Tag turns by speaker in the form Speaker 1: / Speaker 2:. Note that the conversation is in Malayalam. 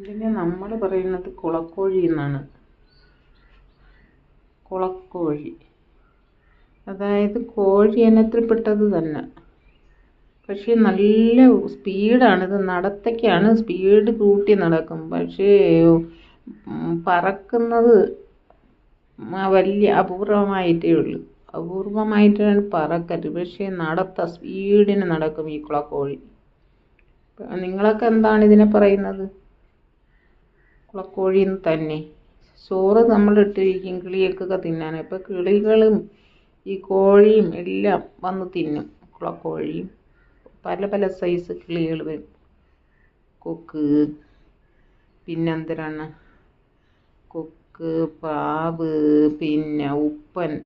Speaker 1: ഇതിനെ നമ്മൾ പറയുന്നത് കുളക്കോഴി എന്നാണ്. കുളക്കോഴി അതായത് കോഴി ഇനത്തിൽപ്പെട്ടത് തന്നെ. പക്ഷേ നല്ല സ്പീഡാണിത്. നടത്തയ്ക്കാണ് സ്പീഡ് കൂട്ടി നടക്കും. പക്ഷേ പറക്കുന്നത് വലിയ അപൂർവമായിട്ടേ ഉള്ളൂ. അപൂർവമായിട്ടാണ് പറക്കല്. പക്ഷേ സ്പീഡിന് നടക്കും ഈ കുളക്കോഴി. നിങ്ങളൊക്കെ എന്താണ് ഇതിനെ പറയുന്നത്? കുളക്കോഴിന്ന് തന്നെ. ചോറ് നമ്മളിട്ടിരിക്കും കിളികൾക്കൊക്കെ തിന്നാൻ. ഇപ്പം കിളികളും ഈ കോഴിയും എല്ലാം വന്ന് തിന്നും. കുളക്കോഴിയും പല പല സൈസ് കിളികൾ വരും. കൊക്ക്, പിന്നെന്തിനാണ് കൊക്ക്, പ്രാവ്, പിന്നെ ഉപ്പൻ,